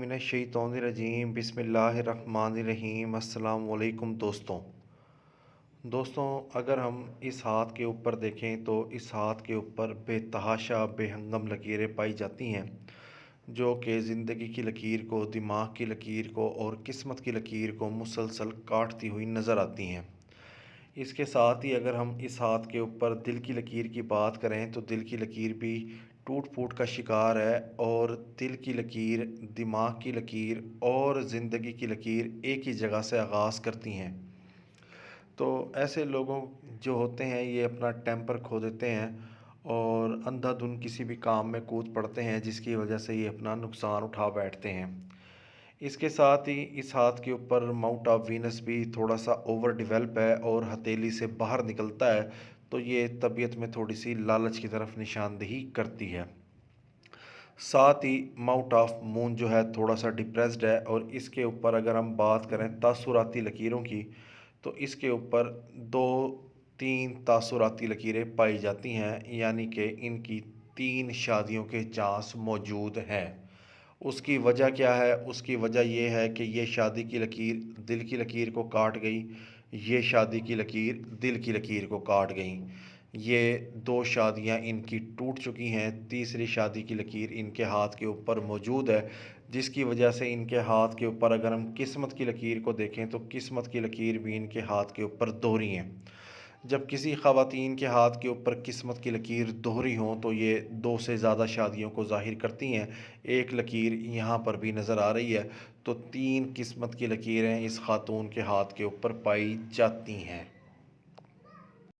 मिनश्शैतानिर्रजीम बिस्मिल्लाहिर्रहमानिर्रहीम। अस्सलाम वालेकुम दोस्तों, अगर हम इस हाथ के ऊपर देखें तो इस हाथ के ऊपर बेतहाशा बेहंगम लकीरें पाई जाती हैं, जो कि ज़िंदगी की लकीर को, दिमाग की लकीर को और किस्मत की लकीर को मुसलसल काटती हुई नज़र आती हैं। इसके साथ ही अगर हम इस हाथ के ऊपर दिल की लकीर की बात करें तो दिल की लकीर भी टूट फूट का शिकार है, और दिल की लकीर, दिमाग की लकीर और ज़िंदगी की लकीर एक ही जगह से आगाज़ करती हैं। तो ऐसे लोगों जो होते हैं ये अपना टेम्पर खो देते हैं और अंधाधुन किसी भी काम में कूद पड़ते हैं, जिसकी वजह से ये अपना नुकसान उठा बैठते हैं। इसके साथ ही इस हाथ के ऊपर माउंट ऑफ वीनस भी थोड़ा सा ओवर डेवलप है और हथेली से बाहर निकलता है, तो ये तबीयत में थोड़ी सी लालच की तरफ निशानदेही करती है। साथ ही माउंट ऑफ मून जो है थोड़ा सा डिप्रेस्ड है, और इसके ऊपर अगर हम बात करें तासुराती लकीरों की, तो इसके ऊपर दो तीन तासुराती लकीरें पाई जाती हैं, यानी कि इनकी 3 शादियों के चांस मौजूद हैं। उसकी वजह क्या है? उसकी वजह ये है कि ये शादी की लकीर दिल की लकीर को काट गई, ये शादी की लकीर दिल की लकीर को काट गई। ये 2 शादियां इनकी टूट चुकी हैं, तीसरी शादी की लकीर इनके हाथ के ऊपर मौजूद है, जिसकी वजह से इनके हाथ के ऊपर अगर हम किस्मत की लकीर को देखें तो किस्मत की लकीर भी इनके हाथ के ऊपर दोहरी हैं। जब किसी ख़वातीन के हाथ के ऊपर किस्मत की लकीर दोहरी हों तो ये 2 से ज़्यादा शादियों को ज़ाहिर करती हैं। एक लकीर यहाँ पर भी नज़र आ रही है, तो 3 किस्मत की लकीरें इस खातून के हाथ के ऊपर पाई जाती हैं।